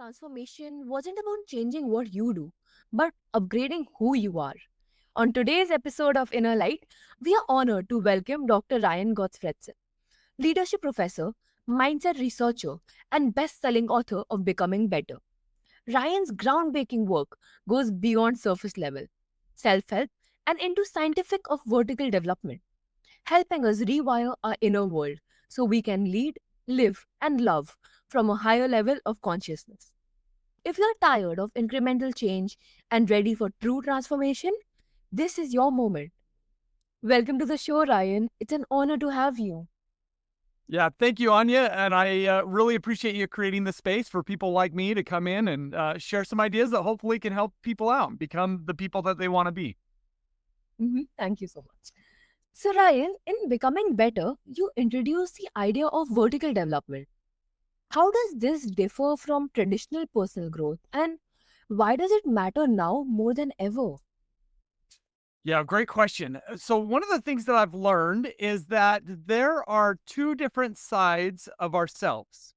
transformation wasn't about changing what you do, but upgrading who you are. On today's episode of Inner Light, we are honored to welcome Dr. Ryan Gottfredson, leadership professor, mindset researcher, and best selling author of Becoming Better. Ryan's groundbreaking work goes beyond surface level, self help, and into scientific of vertical development, helping us rewire our inner world so we can lead, live, and love from a higher level of consciousness. If you're tired of incremental change and ready for true transformation, this is your moment. Welcome to the show, Ryan. It's an honor to have you. Yeah, thank you, Anya. And I really appreciate you creating the space for people like me to come in and share some ideas that hopefully can help people out and become the people that they want to be. Thank you so much. So, Ryan, in Becoming Better, you introduce the idea of vertical development. How does this differ from traditional personal growth, and why does it matter now more than ever? Yeah, great question. So, one of the things that I've learned is that there are two different sides of ourselves.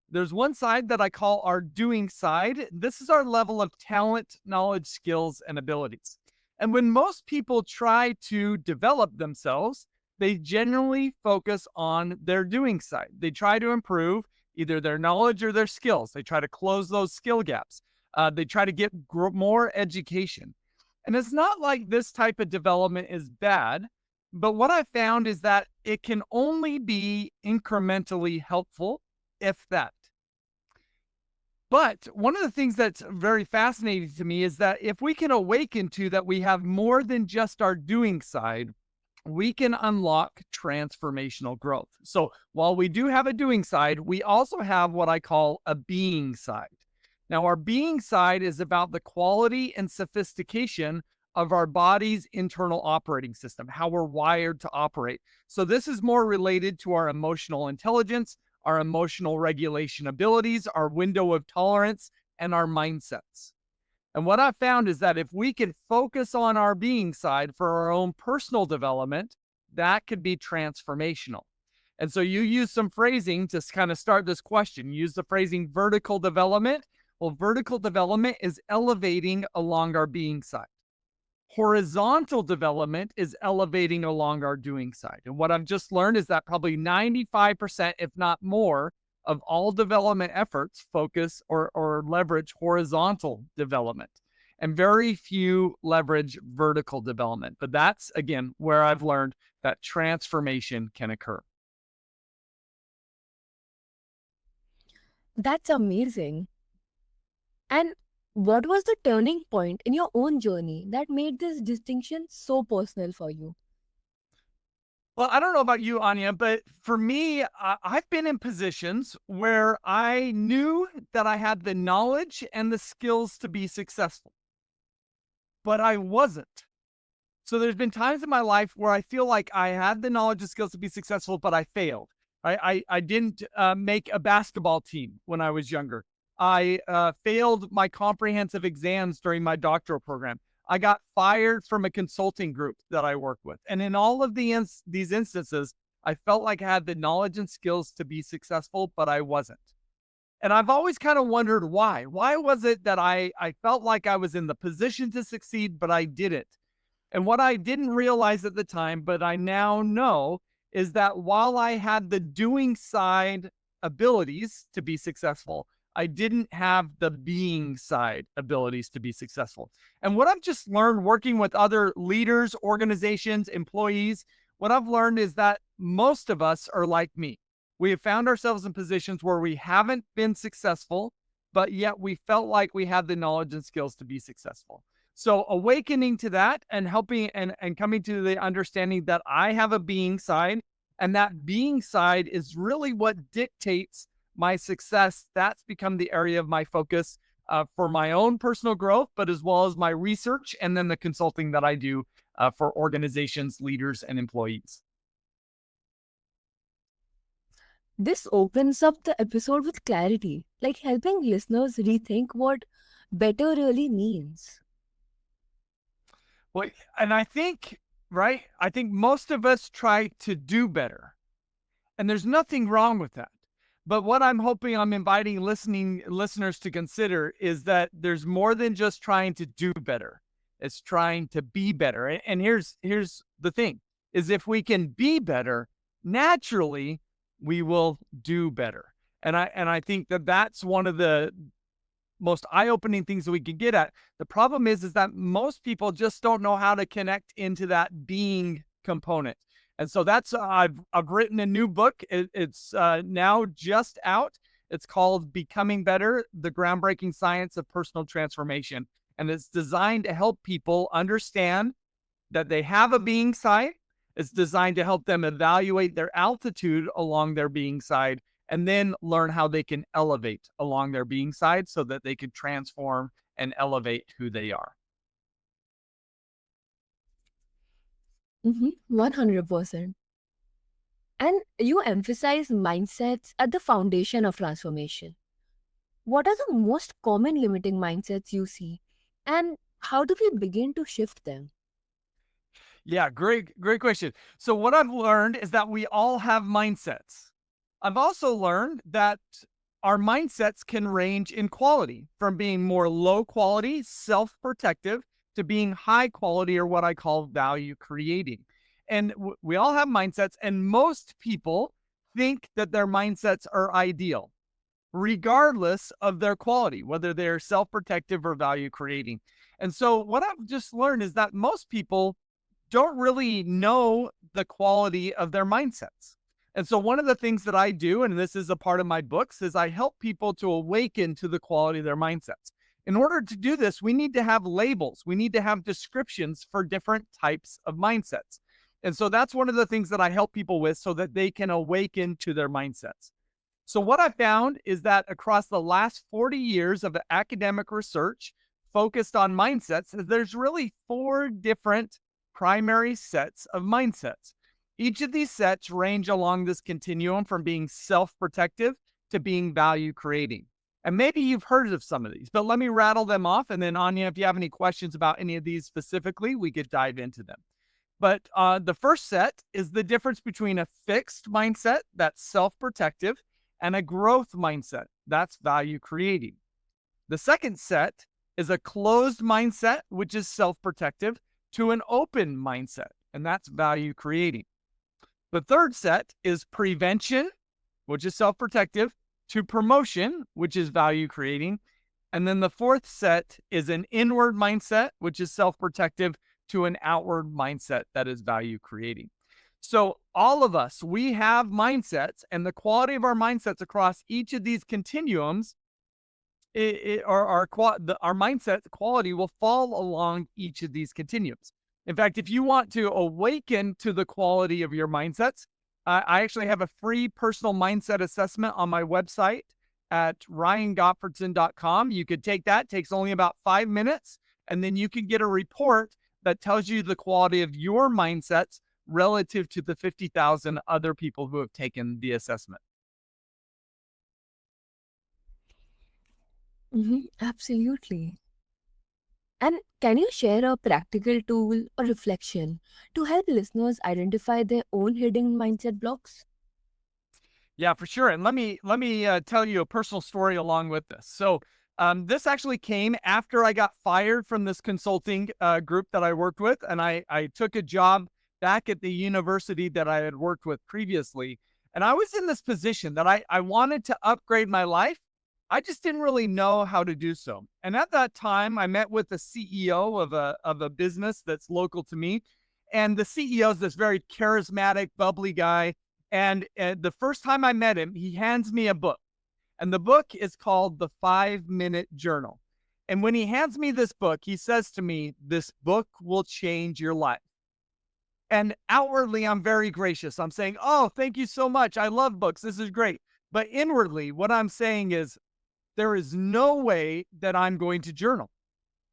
There's one side that I call our doing side. This is our level of talent, knowledge, skills, and abilities. And when most people try to develop themselves, they generally focus on their doing side. They try to improve either their knowledge or their skills. They try to close those skill gaps. They try to get more education. And it's not like this type of development is bad, but what I found is that it can only be incrementally helpful, if that. But one of the things that's very fascinating to me is that if we can awaken to that we have more than just our doing side, we can unlock transformational growth. So while we do have a doing side, we also have what I call a being side. Now, our being side is about the quality and sophistication of our body's internal operating system, how we're wired to operate. So this is more related to our emotional intelligence, our emotional regulation abilities, our window of tolerance, and our mindsets. And what I found is that if we can focus on our being side for our own personal development, that could be transformational. And so you use some phrasing to kind of start this question. You use the phrasing vertical development. Well, vertical development is elevating along our being side. Horizontal development is elevating along our doing side. And what I've just learned is that probably 95%, if not more, of all development efforts focus or leverage horizontal development, and very few leverage vertical development. But that's, again, where I've learned that transformation can occur. That's amazing. And what was the turning point in your own journey that made this distinction so personal for you? Well, I don't know about you, Anya, but for me, I've been in positions where I knew that I had the knowledge and the skills to be successful, but I wasn't. So there's been times in my life where I feel like I had the knowledge and skills to be successful, but I failed. I didn't make a basketball team when I was younger. I failed my comprehensive exams during my doctoral program. I got fired from a consulting group that I work with. And in all of these instances, I felt like I had the knowledge and skills to be successful, but I wasn't. And I've always kind of wondered why. Why was it that I felt like I was in the position to succeed, but I didn't? And what I didn't realize at the time, but I now know, is that while I had the doing side abilities to be successful, I didn't have the being side abilities to be successful. And what I've just learned working with other leaders, organizations, employees, what I've learned is that most of us are like me. We have found ourselves in positions where we haven't been successful, but yet we felt like we had the knowledge and skills to be successful. So awakening to that and helping and coming to the understanding that I have a being side, and that being side is really what dictates my success. That's become the area of my focus for my own personal growth, but as well as my research and then the consulting that I do for organizations, leaders, and employees. This opens up the episode with clarity, like helping listeners rethink what better really means. Well, and I think, right? I think most of us try to do better, and there's nothing wrong with that. But what I'm hoping I'm inviting listening listeners to consider is that there's more than just trying to do better. It's trying to be better. And here's the thing is if we can be better, naturally we will do better. And I think that that's one of the most eye-opening things that we can get at. The problem is that most people just don't know how to connect into that being component. And so that's I've written a new book. It's now just out. It's called Becoming Better: The Groundbreaking Science of Personal Transformation. And it's designed to help people understand that they have a being side. It's designed to help them evaluate their altitude along their being side and then learn how they can elevate along their being side so that they can transform and elevate who they are. 100%. And you emphasize mindsets at the foundation of transformation. What are the most common limiting mindsets you see? And how do we begin to shift them? Yeah, great question. So what I've learned is that we all have mindsets. I've also learned that our mindsets can range in quality from being more low quality, self-protective to being high quality or what I call value creating. And we all have mindsets and most people think that their mindsets are ideal regardless of their quality, whether they're self-protective or value creating. And so what I've just learned is that most people don't really know the quality of their mindsets. And so one of the things that I do, and this is a part of my books, is I help people to awaken to the quality of their mindsets. In order to do this, we need to have labels. We need to have descriptions for different types of mindsets. And so that's one of the things that I help people with so that they can awaken to their mindsets. So what I found is that across the last 40 years of academic research focused on mindsets, there's really four different primary sets of mindsets. Each of these sets range along this continuum from being self-protective to being value creating. And maybe you've heard of some of these, but let me rattle them off. And then Anya, if you have any questions about any of these specifically, we could dive into them. But the first set is the difference between a fixed mindset that's self-protective and a growth mindset that's value creating. The second set is a closed mindset, which is self-protective, to an open mindset, and that's value creating. The third set is prevention, which is self-protective, to promotion, which is value creating. And then the fourth set is an inward mindset, which is self-protective, to an outward mindset that is value creating. So all of us, we have mindsets, and the quality of our mindsets across each of these continuums, our mindset quality will fall along each of these continuums. In fact, if you want to awaken to the quality of your mindsets, I actually have a free personal mindset assessment on my website at ryangottfredson.com. You could take that, it takes only about 5 minutes, and then you can get a report that tells you the quality of your mindsets relative to the 50,000 other people who have taken the assessment. Absolutely. And can you share a practical tool or reflection to help listeners identify their own hidden mindset blocks? Yeah, for sure. And let me tell you a personal story along with this. So this actually came after I got fired from this consulting group that I worked with, and I took a job back at the university that I had worked with previously. And I was in this position that I wanted to upgrade my life. I just didn't really know how to do so. And at that time, I met with the CEO of a business that's local to me. And the CEO is this very charismatic, bubbly guy. And the first time I met him, he hands me a book. And the book is called The 5 Minute Journal. And when he hands me this book, he says to me, "This book will change your life." And outwardly, I'm very gracious. I'm saying, "Oh, thank you so much. I love books. This is great." But inwardly, what I'm saying is, there is no way that I'm going to journal.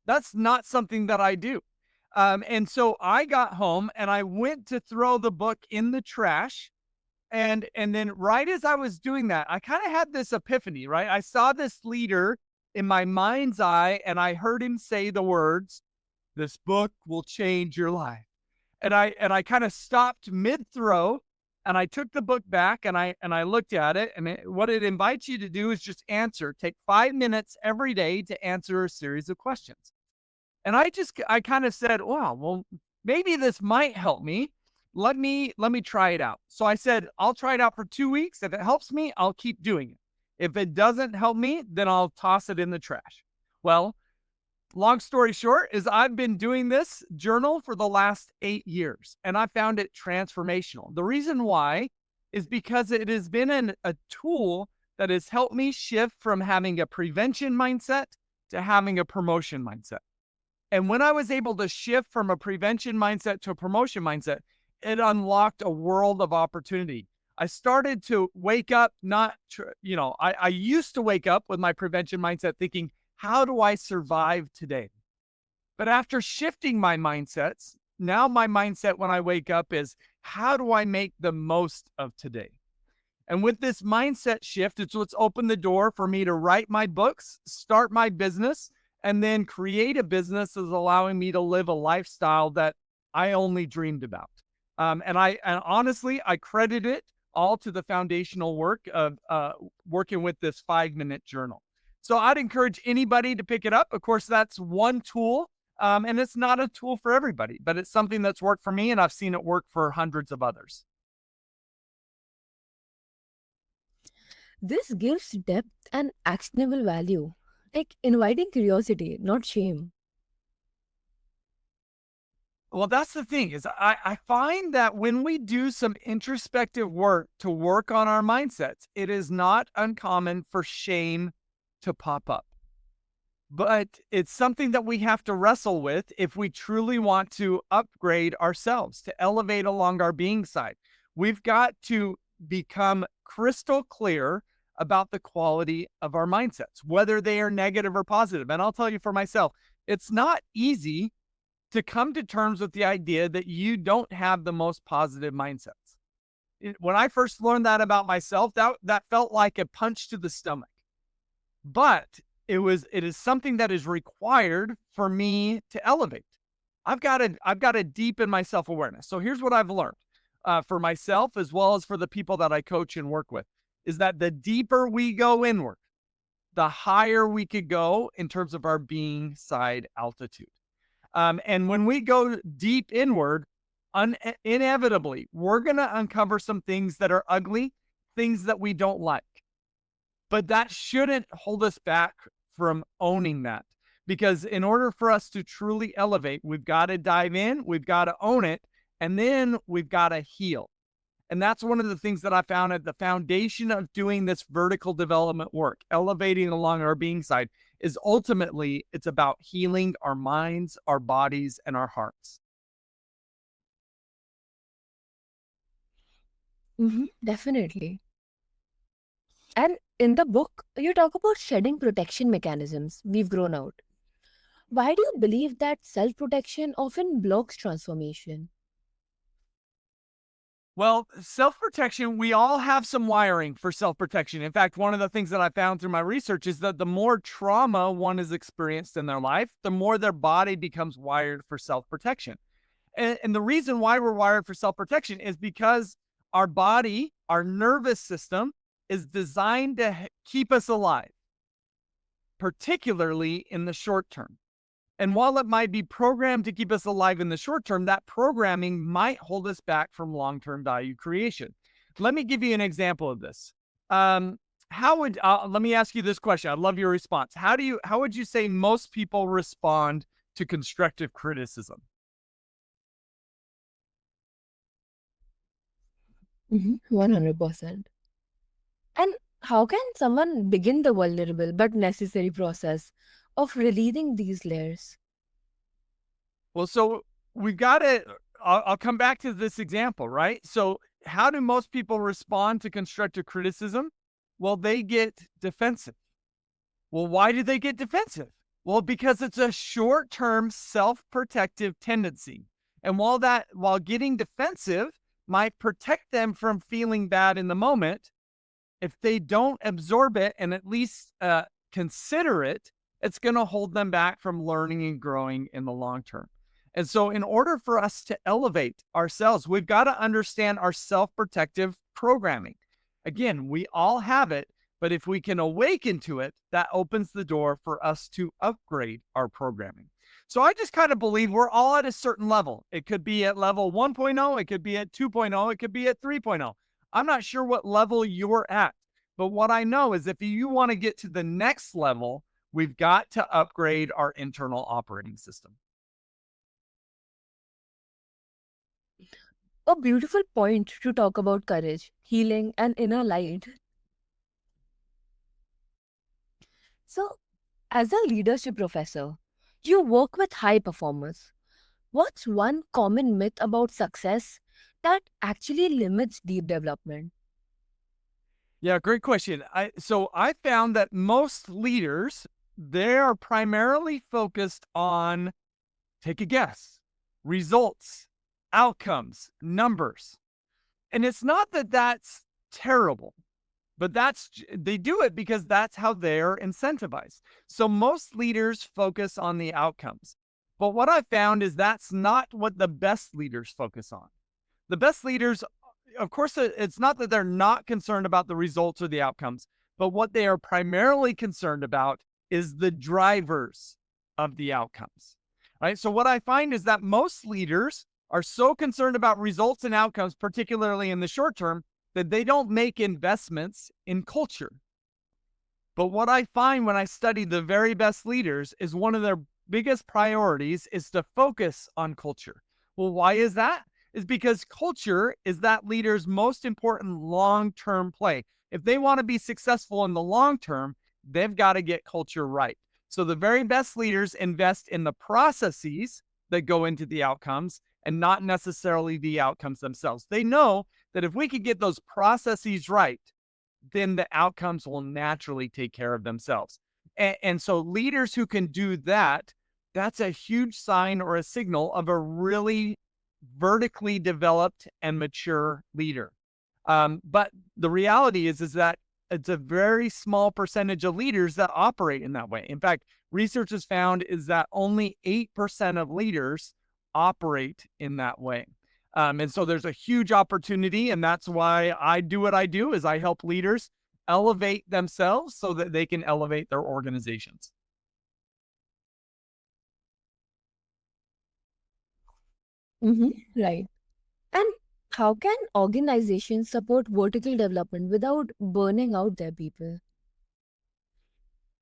That's not something that I do. And so I got home and I went to throw the book in the trash. And then right as I was doing that, I kind of had this epiphany, right? I saw this leader in my mind's eye and I heard him say the words, "This book will change your life." And I kind of stopped mid throw And I took the book back and I looked at it, and what it invites you to do is just answer. Take 5 minutes every day to answer a series of questions. And I kind of said, wow, well, maybe this might help me. Let me try it out. So I said, I'll try it out for 2 weeks. If it helps me, I'll keep doing it. If it doesn't help me, then I'll toss it in the trash. Well, long story short is I've been doing this journal for the last 8 years, and I found it transformational. The reason why is because it has been a tool that has helped me shift from having a prevention mindset to having a promotion mindset. And when I was able to shift from a prevention mindset to a promotion mindset, it unlocked a world of opportunity. I started to wake up, I used to wake up with my prevention mindset thinking, how do I survive today? But after shifting my mindsets, now my mindset when I wake up is, how do I make the most of today? And with this mindset shift, it's what's opened the door for me to write my books, start my business, and then create a business that's allowing me to live a lifestyle that I only dreamed about. And honestly, I credit it all to the foundational work of working with this 5 minute journal. So I'd encourage anybody to pick it up. Of course, that's one tool, and it's not a tool for everybody, but it's something that's worked for me, and I've seen it work for hundreds of others. This gives depth and actionable value, like inviting curiosity, not shame. Well, that's the thing is I find that when we do some introspective work to work on our mindsets, it is not uncommon for shame to pop up. But it's something that we have to wrestle with if we truly want to upgrade ourselves, to elevate along our being side. We've got to become crystal clear about the quality of our mindsets, whether they are negative or positive. And I'll tell you for myself, it's not easy to come to terms with the idea that you don't have the most positive mindsets. When I first learned that about myself, that felt like a punch to the stomach. But it is something that is required for me to elevate. I've got to deepen my self-awareness. So here's what I've learned for myself as well as for the people that I coach and work with is that the deeper we go inward, the higher we could go in terms of our being side altitude. And when we go deep inward, inevitably, we're going to uncover some things that are ugly, things that we don't like. But that shouldn't hold us back from owning that. Because in order for us to truly elevate, we've got to dive in, we've got to own it, and then we've got to heal. And that's one of the things that I found at the foundation of doing this vertical development work, elevating along our being side, is ultimately it's about healing our minds, our bodies, and our hearts. Definitely. And in the book, you talk about shedding protection mechanisms we've grown out. Why do you believe that self protection often blocks transformation? Well, self protection, we all have some wiring for self protection. In fact, one of the things that I found through my research is that the more trauma one has experienced in their life, the more their body becomes wired for self protection. And the reason why we're wired for self protection is because our body, our nervous system, is designed to keep us alive, particularly in the short term. And while it might be programmed to keep us alive in the short term, that programming might hold us back from long term value creation. Let me give you an example of this. Let me ask you this question. I'd love your response. How would you say most people respond to constructive criticism? 100%. And how can someone begin the vulnerable but necessary process of releasing these layers? Well, so we've got to, I'll come back to this example, right? So, how do most people respond to constructive criticism? Well, they get defensive. Well, why do they get defensive? Well, because it's a short term self protective tendency. And while getting defensive might protect them from feeling bad in the moment, if they don't absorb it and at least consider it, it's going to hold them back from learning and growing in the long term. And so, in order for us to elevate ourselves, we've got to understand our self protective programming. Again, we all have it, but if we can awaken to it, that opens the door for us to upgrade our programming. So, I just kind of believe we're all at a certain level. It could be at level 1.0, it could be at 2.0, it could be at 3.0. I'm not sure what level you're at, but what I know is if you want to get to the next level, we've got to upgrade our internal operating system. A beautiful point to talk about courage, healing, and inner light. So, as a leadership professor, you work with high performers. What's one common myth about success that actually limits deep development? Yeah, great question. I found that most leaders, they are primarily focused on, take a guess, results, outcomes, numbers. And it's not that that's terrible, but they do it because that's how they're incentivized. So most leaders focus on the outcomes. But what I found is that's not what the best leaders focus on. The best leaders, of course, it's not that they're not concerned about the results or the outcomes, but what they are primarily concerned about is the drivers of the outcomes. Right. So, what I find is that most leaders are so concerned about results and outcomes, particularly in the short term, that they don't make investments in culture. But what I find when I study the very best leaders is one of their biggest priorities is to focus on culture. Well, why is that? Is because culture is that leader's most important long term play. If they want to be successful in the long term, they've got to get culture right. So the very best leaders invest in the processes that go into the outcomes and not necessarily the outcomes themselves. They know that if we could get those processes right, then the outcomes will naturally take care of themselves. And so leaders who can do that, that's a huge sign or a signal of a really vertically developed and mature leader. But the reality is that it's a very small percentage of leaders that operate in that way. In fact, research has found is that only 8% of leaders operate in that way. And so there's a huge opportunity, and that's why I do what I do is I help leaders elevate themselves so that they can elevate their organizations. Right. And how can organizations support vertical development without burning out their people?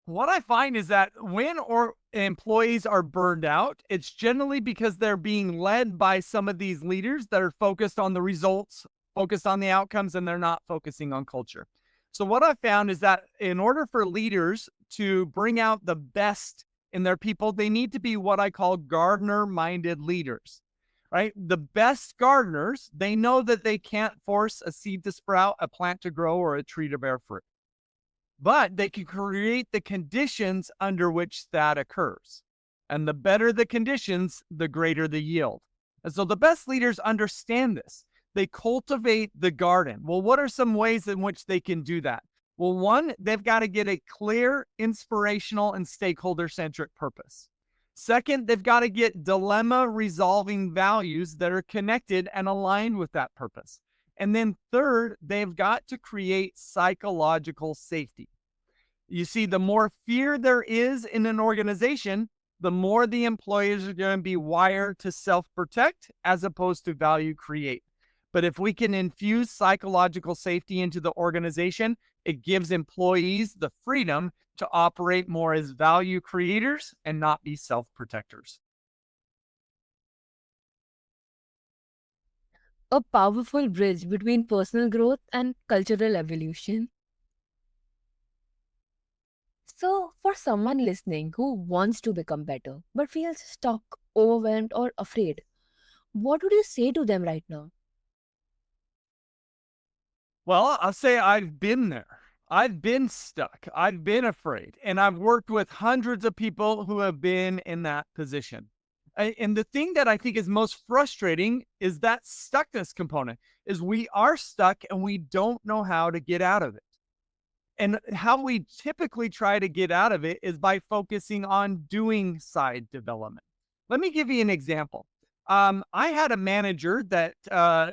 What I find is that when or employees are burned out, it's generally because they're being led by some of these leaders that are focused on the results, focused on the outcomes, and they're not focusing on culture. So what I found is that in order for leaders to bring out the best in their people, they need to be what I call gardener-minded leaders. Right? The best gardeners, they know that they can't force a seed to sprout, a plant to grow, or a tree to bear fruit, but they can create the conditions under which that occurs. And the better the conditions, the greater the yield. And so the best leaders understand this. They cultivate the garden. Well, what are some ways in which they can do that? Well, one, they've got to get a clear, inspirational, and stakeholder centric purpose. Second, they've got to get dilemma resolving values that are connected and aligned with that purpose. And then third, they've got to create psychological safety. You see, the more fear there is in an organization, the more the employees are going to be wired to self protect as opposed to value create. But if we can infuse psychological safety into the organization, it gives employees the freedom to operate more as value creators and not be self protectors. A powerful bridge between personal growth and cultural evolution. So, for someone listening who wants to become better but feels stuck, overwhelmed, or afraid, what would you say to them right now? Well, I'll say I've been there. I've been stuck. I've been afraid. And I've worked with hundreds of people who have been in that position. And the thing that I think is most frustrating is that stuckness component is we are stuck and we don't know how to get out of it. And how we typically try to get out of it is by focusing on doing side development. Let me give you an example. I had a manager that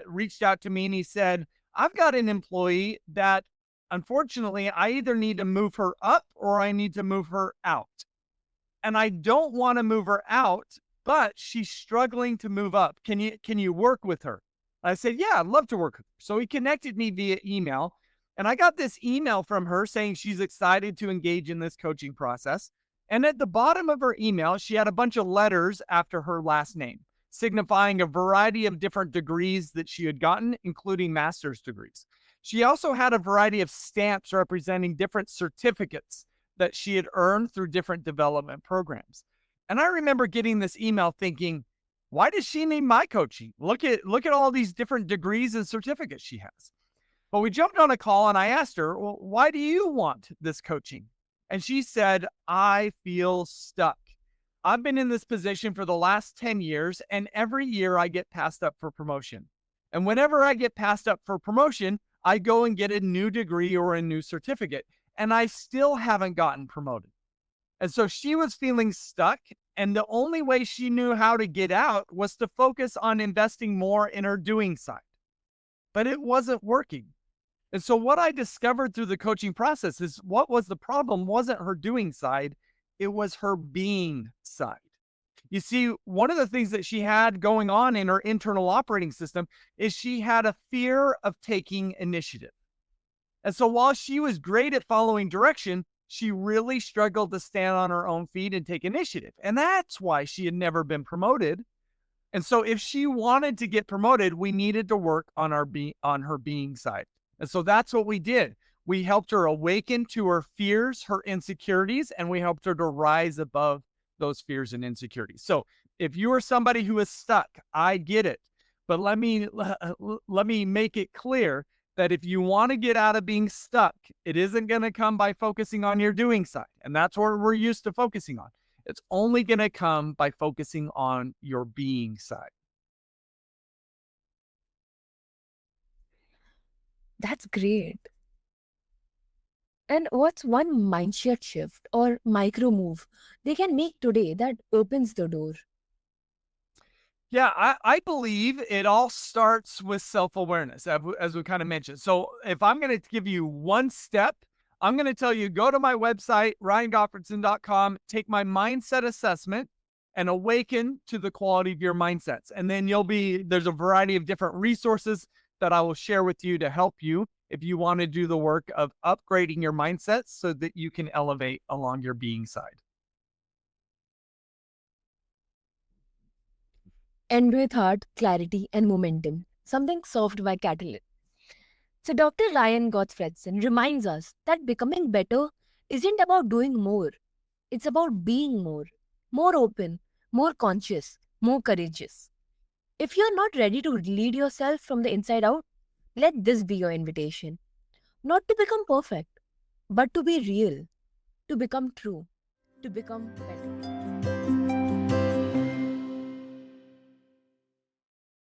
reached out to me and he said, I've got an employee that unfortunately I either need to move her up or I need to move her out. And I don't want to move her out, but she's struggling to move up. Can you work with her? I said, yeah, I'd love to work with her. So he connected me via email, and I got this email from her saying she's excited to engage in this coaching process. And at the bottom of her email, she had a bunch of letters after her last name, signifying a variety of different degrees that she had gotten, including master's degrees. She also had a variety of stamps representing different certificates that she had earned through different development programs. And I remember getting this email thinking, why does she need my coaching? Look at all these different degrees and certificates she has. But we jumped on a call and I asked her, well, why do you want this coaching? And she said, I feel stuck. I've been in this position for the last 10 years, and every year I get passed up for promotion. And whenever I get passed up for promotion, I go and get a new degree or a new certificate, and I still haven't gotten promoted. And so she was feeling stuck. And the only way she knew how to get out was to focus on investing more in her doing side. But it wasn't working. And so what I discovered through the coaching process is what was the problem wasn't her doing side, it was her being side. You see, one of the things that she had going on in her internal operating system is she had a fear of taking initiative. And so while she was great at following direction, she really struggled to stand on her own feet and take initiative. And that's why she had never been promoted. And so if she wanted to get promoted, we needed to work on on her being side. And so that's what we did. We helped her awaken to her fears, her insecurities, and we helped her to rise above those fears and insecurities. So if you are somebody who is stuck, I get it. But let me make it clear that if you want to get out of being stuck, it isn't going to come by focusing on your doing side. And that's what we're used to focusing on. It's only going to come by focusing on your being side. That's great. And what's one mindset shift or micro move they can make today that opens the door? Yeah, I believe it all starts with self awareness, as we kind of mentioned. So, if I'm going to give you one step, I'm going to tell you go to my website, ryangottfredson.com, take my mindset assessment, and awaken to the quality of your mindsets. And then there's a variety of different resources that I will share with you to help you if you want to do the work of upgrading your mindsets so that you can elevate along your being side. End with heart, clarity, and momentum. Something soft by Catalyst. So, Dr. Ryan Gottfredson reminds us that becoming better isn't about doing more, it's about being more open, more conscious, more courageous. If you're not ready to lead yourself from the inside out, let this be your invitation. Not to become perfect, but to be real, to become true, to become better.